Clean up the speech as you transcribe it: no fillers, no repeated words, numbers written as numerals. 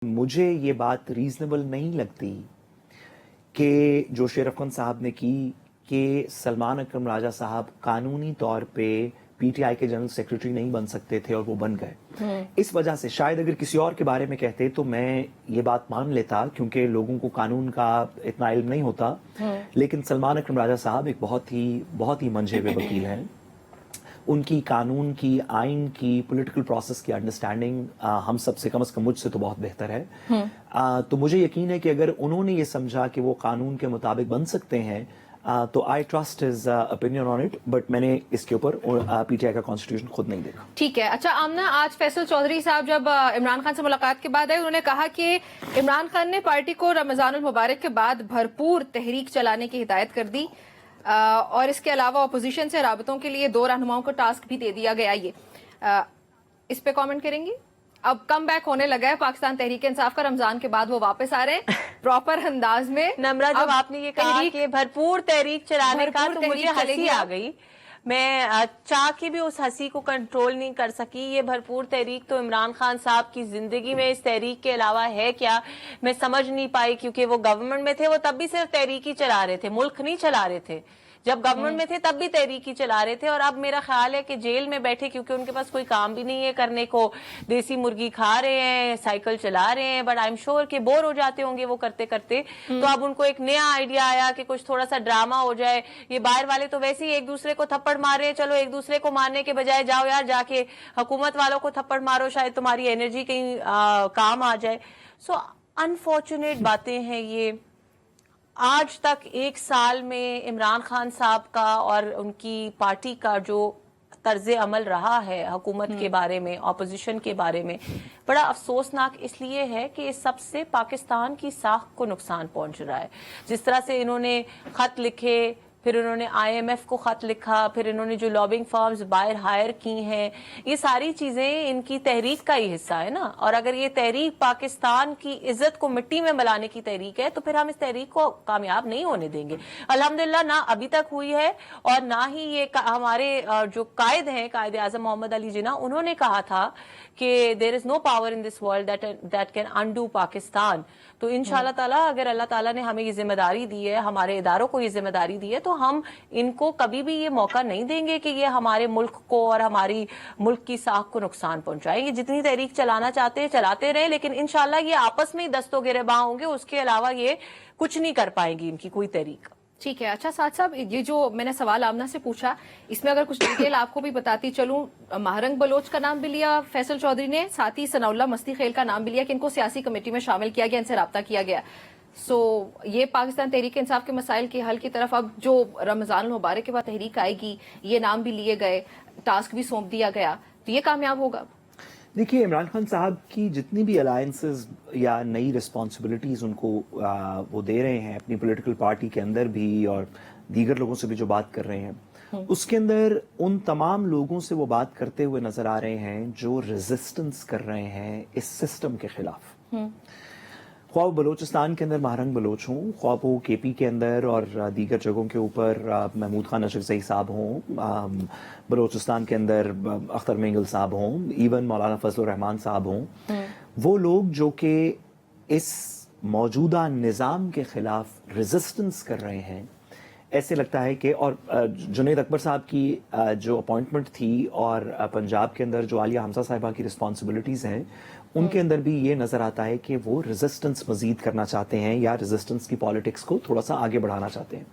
मुझे ये बात रीजनेबल नहीं लगती कि जो शेरफ खान साहब ने की कि सलमान अकरम राजा साहब कानूनी तौर पे पीटीआई के जनरल सेक्रेटरी नहीं बन सकते थे और वो बन गए। इस वजह से शायद अगर किसी और के बारे में कहते तो मैं ये बात मान लेता, क्योंकि लोगों को कानून का इतना इल्म नहीं होता। लेकिन सलमान अकरम राजा साहब एक बहुत ही मंझे हुए वकील हैं। उनकी कानून की, आइन की, पॉलिटिकल प्रोसेस की अंडरस्टैंडिंग हम सब से कम मुझसे तो बहुत बेहतर है। तो मुझे यकीन है कि अगर उन्होंने ये समझा कि वो कानून के मुताबिक बन सकते हैं तो I trust his opinion on it, but मैंने इसके ऊपर पीटीआई का कॉन्स्टिट्यूशन खुद नहीं देखा। ठीक है। अच्छा आमना, आज फैसल चौधरी साहब जब इमरान खान से मुलाकात के बाद आए, उन्होंने कहा कि इमरान खान ने पार्टी को रमजानुल मुबारक के बाद भरपूर तहरीक चलाने की हिदायत कर दी और इसके अलावा अपोजिशन से राबतों के लिए 2 रहनुमाओं को टास्क भी दे दिया गया। ये इस पे कमेंट करेंगी? अब कम बैक होने लगा है पाकिस्तान तहरीक इंसाफ का, रमजान के बाद वो वापस आ रहे हैं प्रॉपर अंदाज में। नम्रा, जब आपने ये कहा कि भरपूर तहरीक चलाने का, तो मुझे हंसी आ गई। मैं चाह के भी उस हंसी को कंट्रोल नहीं कर सकी। ये भरपूर तहरीक तो इमरान खान साहब की जिंदगी में इस तहरीक के अलावा है क्या, मैं समझ नहीं पाई। क्योंकि वो गवर्नमेंट में थे, वो तब भी सिर्फ तहरीक ही चला रहे थे, मुल्क नहीं चला रहे थे। जब गवर्नमेंट में थे तब भी तहरीक ही चला रहे थे, और अब मेरा ख्याल है कि जेल में बैठे, क्योंकि उनके पास कोई काम भी नहीं है करने को, देसी मुर्गी खा रहे हैं, साइकिल चला रहे हैं, बट आई एम श्योर कि बोर हो जाते होंगे वो करते करते। तो अब उनको एक नया आइडिया आया कि कुछ थोड़ा सा ड्रामा हो जाए। ये बाहर वाले तो वैसे ही एक दूसरे को थप्पड़ मार रहे हैं, चलो एक दूसरे को मारने के बजाय जाओ यार, जाके हुकूमत वालों को थप्पड़ मारो, शायद तुम्हारी एनर्जी कहीं काम आ जाए। सो अनफॉर्चुनेट बातें हैं ये। आज तक 1 साल में इमरान खान साहब का और उनकी पार्टी का जो तर्ज अमल रहा है हुकूमत के बारे में, ऑपोजिशन के बारे में, बड़ा अफसोसनाक इसलिए है कि इस सबसे पाकिस्तान की साख को नुकसान पहुंच रहा है। जिस तरह से इन्होंने खत लिखे, फिर इन्होंने आईएमएफ को खत लिखा, फिर इन्होंने जो लॉबिंग फर्म्स बाहर हायर की हैं, ये सारी चीजें इनकी तहरीक का ही हिस्सा है ना। और अगर ये तहरीक पाकिस्तान की इज्जत को मिट्टी में मिलाने की तहरीक है, तो फिर हम इस तहरीक को कामयाब नहीं होने देंगे। अल्हम्दुलिल्लाह ना अभी तक हुई है, और ना ही ये हमारे जो कायद हैं, कायद आजम मोहम्मद अली जिन्ना, उन्होंने कहा था कि there is no power in this world that can undo Pakistan. तो इंशाल्लाह ताला, अगर अल्लाह ताला ने हमें ये जिम्मेदारी दी है, हमारे इदारों को ये जिम्मेदारी दी है, तो हम इनको कभी भी ये मौका नहीं देंगे कि ये हमारे मुल्क को और हमारी मुल्क की साख को नुकसान पहुंचाए। ये जितनी तहरीक चलाना चाहते हैं चलाते रहे, लेकिन इंशाल्लाह ये आपस में ही दस्तों गिरेबां होंगे, उसके अलावा ये कुछ नहीं कर पाएंगी इनकी कोई तहरीक। ठीक है। अच्छा साथ साहब, ये जो मैंने सवाल आमना से पूछा, इसमें अगर कुछ डिटेल आपको भी बताती चलूं, महारंग बलोच का नाम भी लिया फैसल चौधरी ने, साथ ही सनाउल्लाह मस्ती खेल का नाम भी लिया कि इनको सियासी कमेटी में शामिल किया गया, इनसे राब्ता किया गया। ये पाकिस्तान तहरीक इंसाफ के मसाइल के हल की तरफ अब जो रमजान मुबारक के बाद तहरीक आएगी, ये नाम भी लिए गए, टास्क भी सौंप दिया गया, तो ये कामयाब होगा? देखिए, इमरान खान साहब की जितनी भी अलायंसेस या नई रिस्पॉन्सिबिलिटीज़ उनको वो दे रहे हैं अपनी पॉलिटिकल पार्टी के अंदर भी, और दीगर लोगों से भी जो बात कर रहे हैं, उसके अंदर उन तमाम लोगों से वो बात करते हुए नजर आ रहे हैं जो रेजिस्टेंस कर रहे हैं इस सिस्टम के खिलाफ। ख्वाह बलोचिस्तान के अंदर महारंग बलोच हों, ख्वाह वो केपी के अंदर और दीगर जगहों के ऊपर महमूद खान अशरफजई साहब हों, बलोचिस्तान के अंदर अख्तर मेंगल साहब हों, इवन मौलाना फजल रहमान साहब हों, वो लोग जो कि इस मौजूदा निज़ाम के खिलाफ रेजिस्टेंस कर रहे हैं, ऐसे लगता है कि, और जुनैद अकबर साहब की जो अपॉइंटमेंट थी और पंजाब के अंदर जो आलिया हमजा साहिबा की रिस्पॉन्सिबिलिटीज़ हैं, उनके अंदर भी ये नज़र आता है कि वो रेजिस्टेंस मजीद करना चाहते हैं या रेजिस्टेंस की पॉलिटिक्स को थोड़ा सा आगे बढ़ाना चाहते हैं।